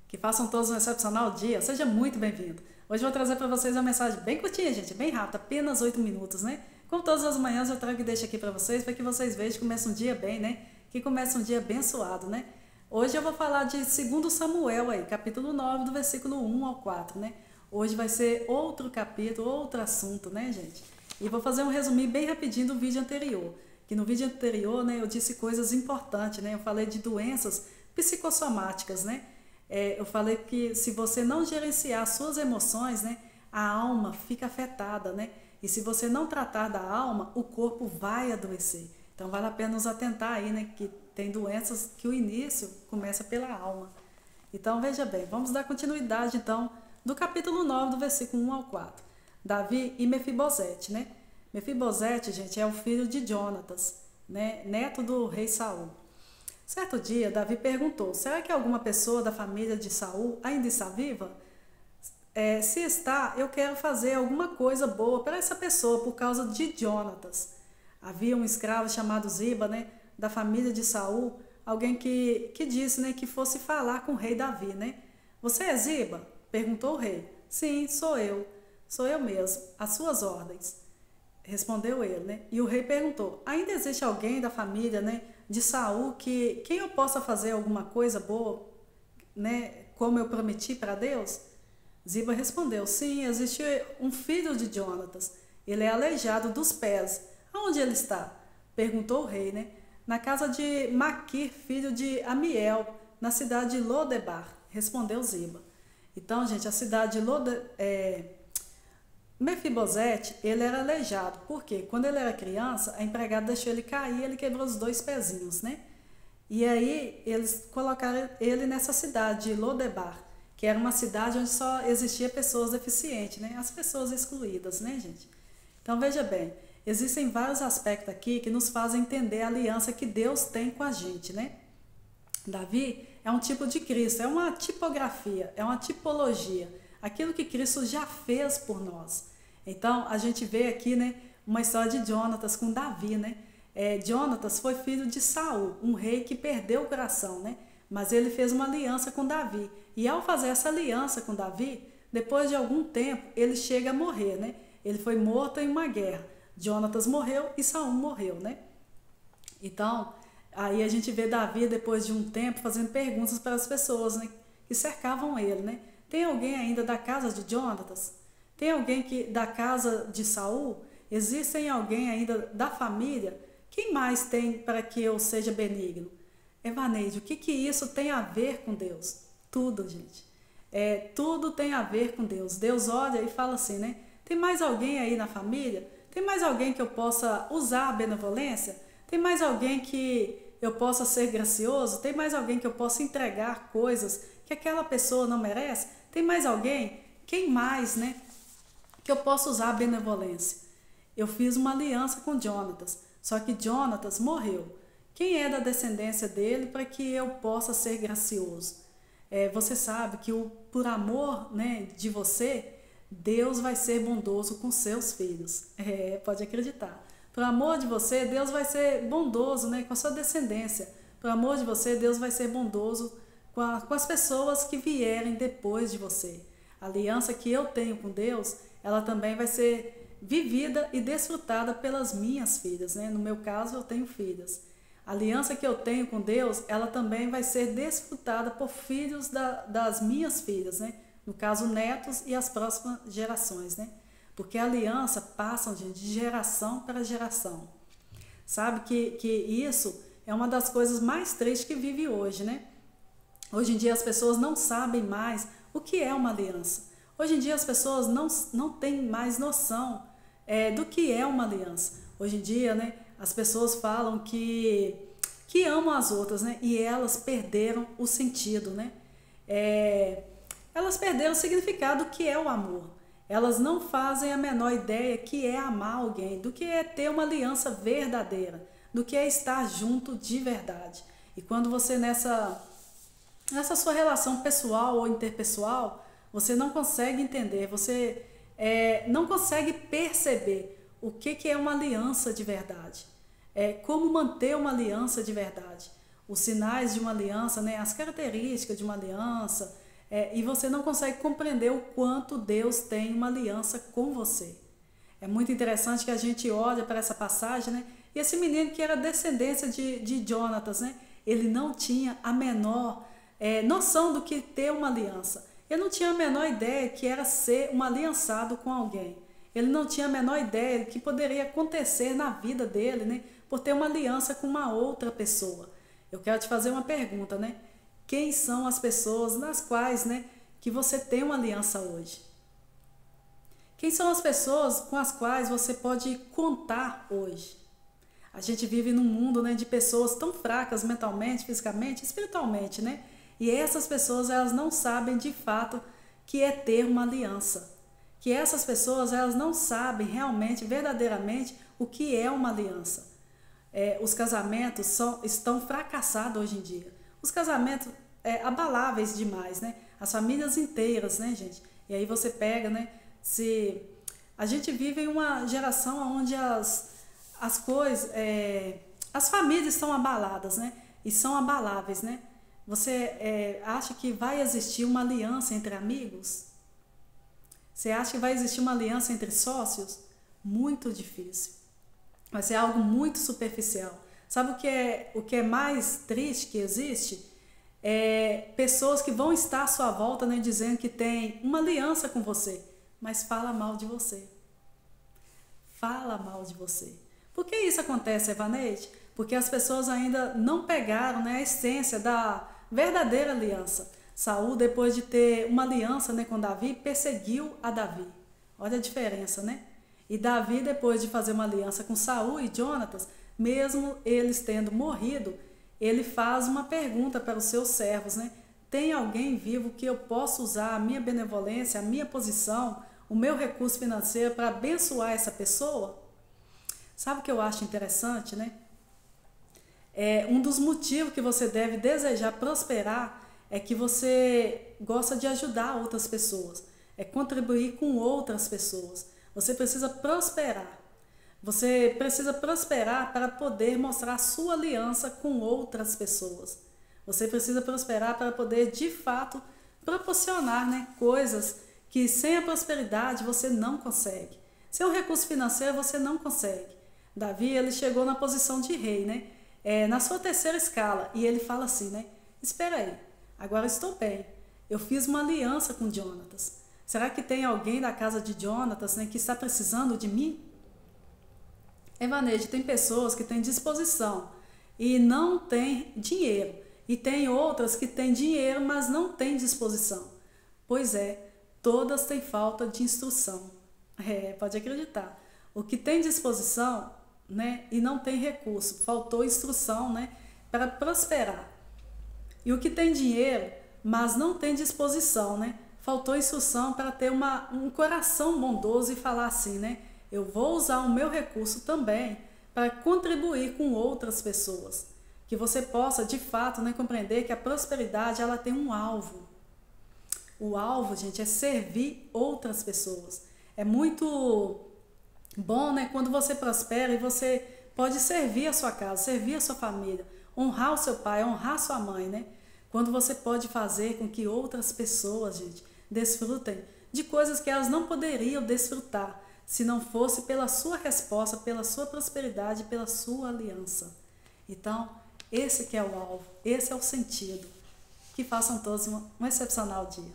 Que façam todos um excepcional dia. Seja muito bem-vindo. Hoje eu vou trazer para vocês uma mensagem bem curtinha, gente, bem rápida, apenas 8 minutos, né? Como todas as manhãs eu trago e deixo aqui para vocês que vejam que começa um dia bem, né? Que começa um dia abençoado, né? Hoje eu vou falar de 2 Samuel aí, capítulo 9, do versículo 1 ao 4, né? Hoje vai ser outro capítulo, outro assunto, né, gente? E vou fazer um resuminho bem rapidinho do vídeo anterior. Que no vídeo anterior, né, eu disse coisas importantes, né? Eu falei de doenças psicossomáticas, né? Eu falei que se você não gerenciar suas emoções, né, a alma fica afetada, né? E se você não tratar da alma, o corpo vai adoecer. Então vale a pena nos atentar aí, né, que tem doenças que o início começa pela alma. Então veja bem, vamos dar continuidade então do capítulo 9, do versículo 1 ao 4. Davi e Mefibosete, né? Mefibosete, gente, é o filho de Jonatas, né, neto do rei Saul. Certo dia, Davi perguntou: será que alguma pessoa da família de Saul ainda está viva? Se está, eu quero fazer alguma coisa boa para essa pessoa por causa de Jonatas. Havia um escravo chamado Ziba, né, da família de Saul, alguém que disse, né, que fosse falar com o rei Davi, né? Você é Ziba? Perguntou o rei. Sim, sou eu mesmo, às suas ordens. Respondeu ele, né? E o rei perguntou: ainda existe alguém da família, né, de Saul quem eu possa fazer alguma coisa boa, né, como eu prometi para Deus? Ziba respondeu: sim, existe um filho de Jonatas. Ele é aleijado dos pés. Aonde ele está? Perguntou o rei, né? Na casa de Maquir, filho de Amiel, na cidade de Lodebar. Respondeu Ziba. Então, gente, a cidade de Mefibosete, ele era aleijado, porque quando ele era criança, a empregada deixou ele cair e ele quebrou os 2 pezinhos, né? E aí eles colocaram ele nessa cidade de Lodebar, que era uma cidade onde só existia pessoas deficientes, né? As pessoas excluídas, né, gente? Então veja bem, existem vários aspectos aqui que nos fazem entender a aliança que Deus tem com a gente, né? Davi é um tipo de Cristo, é uma tipografia, é uma tipologia, aquilo que Cristo já fez por nós. Então, a gente vê aqui, né, uma história de Jonatas com Davi, né? Jonatas foi filho de Saul, um rei que perdeu o coração, né? Mas ele fez uma aliança com Davi. E ao fazer essa aliança com Davi, depois de algum tempo, ele chega a morrer, né? Ele foi morto em uma guerra. Jonatas morreu e Saul morreu, né? Então, aí a gente vê Davi, depois de um tempo, fazendo perguntas para as pessoas, né, que cercavam ele, né? Tem alguém ainda da casa de Jonatas? Tem alguém da casa de Saul? Existem alguém ainda da família? Quem mais tem para que eu seja benigno? Evaneide, o que isso tem a ver com Deus? Tudo, gente. Tudo tem a ver com Deus. Deus olha e fala assim, né? Tem mais alguém aí na família? Tem mais alguém que eu possa usar a benevolência? Tem mais alguém que eu possa ser gracioso? Tem mais alguém que eu possa entregar coisas que aquela pessoa não merece? Tem mais alguém? Quem mais, né, que eu possa usar a benevolência? Eu fiz uma aliança com Jonatas, só que Jonatas morreu. Quem é da descendência dele para que eu possa ser gracioso? Você sabe que por amor, né, de você, Deus vai ser bondoso com seus filhos. Pode acreditar. Por amor de você, Deus vai ser bondoso, né, com a sua descendência. Por amor de você, Deus vai ser bondoso com as pessoas que vierem depois de você. A aliança que eu tenho com Deus, ela também vai ser vivida e desfrutada pelas minhas filhas, né? No meu caso, eu tenho filhas. A aliança que eu tenho com Deus, ela também vai ser desfrutada por filhos das minhas filhas, né? No caso, netos e as próximas gerações, né? Porque a aliança passa, gente, de geração para geração. Sabe que isso é uma das coisas mais tristes que vive hoje, né? Hoje em dia as pessoas não sabem mais o que é uma aliança. Hoje em dia as pessoas não têm mais noção do que é uma aliança. Hoje em dia, né, as pessoas falam que amam as outras, né, e elas perderam o sentido, né? Elas perderam o significado do que é o amor. Elas não fazem a menor ideia que é amar alguém, do que é ter uma aliança verdadeira, do que é estar junto de verdade. E quando você nessa sua relação pessoal ou interpessoal, você não consegue entender, você não consegue perceber o que é uma aliança de verdade, como manter uma aliança de verdade, os sinais de uma aliança, né, as características de uma aliança, e você não consegue compreender o quanto Deus tem uma aliança com você. É muito interessante que a gente olha para essa passagem, né? E esse menino que era descendência de Jonatas, né? Ele não tinha a menor noção do que ter uma aliança. Ele não tinha a menor ideia que era ser um aliançado com alguém. Ele não tinha a menor ideia que poderia acontecer na vida dele, né? Por ter uma aliança com uma outra pessoa. Eu quero te fazer uma pergunta, né? Quem são as pessoas nas quais, né, que você tem uma aliança hoje? Quem são as pessoas com as quais você pode contar hoje? A gente vive num mundo, né, de pessoas tão fracas mentalmente, fisicamente, espiritualmente, né? E essas pessoas, elas não sabem de fato que é ter uma aliança. Que essas pessoas, elas não sabem realmente, verdadeiramente, o que é uma aliança. Os casamentos estão fracassados hoje em dia. Os casamentos abaláveis demais, né? As famílias inteiras, né, gente? E aí você pega, né? Se a gente vive em uma geração onde as coisas, as famílias estão abaladas, né? E são abaláveis, né? Você acha que vai existir uma aliança entre amigos? Você acha que vai existir uma aliança entre sócios? Muito difícil. Vai ser algo muito superficial. Sabe o que é mais triste que existe? Pessoas que vão estar à sua volta, né, dizendo que tem uma aliança com você, mas fala mal de você. Fala mal de você. Por que isso acontece, Evaneide? Porque as pessoas ainda não pegaram, né, a essência da verdadeira aliança. Saul, depois de ter uma aliança, né, com Davi, perseguiu a Davi. Olha a diferença, né? E Davi, depois de fazer uma aliança com Saul e Jonatas, mesmo eles tendo morrido, ele faz uma pergunta para os seus servos, né? Tem alguém vivo que eu possa usar a minha benevolência, a minha posição, o meu recurso financeiro para abençoar essa pessoa? Sabe o que eu acho interessante, né? Um dos motivos que você deve desejar prosperar é que você gosta de ajudar outras pessoas, contribuir com outras pessoas. Você precisa prosperar. Você precisa prosperar para poder mostrar a sua aliança com outras pessoas. Você precisa prosperar para poder, de fato, proporcionar, né, coisas que sem a prosperidade você não consegue. Sem o recurso financeiro você não consegue. Davi, ele chegou na posição de rei, né? Na sua terceira escala, e ele fala assim, né? Espera aí, agora estou bem. Eu fiz uma aliança com Jonatas. Será que tem alguém da casa de Jonatas, né, que está precisando de mim? Evaneide, tem pessoas que têm disposição e não têm dinheiro. E tem outras que têm dinheiro, mas não têm disposição. Pois todas têm falta de instrução. Pode acreditar. O que tem disposição, né, e não tem recurso, faltou instrução, né, para prosperar. E o que tem dinheiro, mas não tem disposição, né, faltou instrução para ter um coração bondoso e falar assim, né, eu vou usar o meu recurso também para contribuir com outras pessoas. Que você possa, de fato, né, compreender que a prosperidade, ela tem um alvo. O alvo, gente, é servir outras pessoas. É muito bom, né, quando você prospera e você pode servir a sua casa, servir a sua família, honrar o seu pai, honrar a sua mãe, né? Quando você pode fazer com que outras pessoas, gente, desfrutem de coisas que elas não poderiam desfrutar se não fosse pela sua resposta, pela sua prosperidade, pela sua aliança. Então, esse que é o alvo, esse é o sentido. Que façam todos um excepcional dia.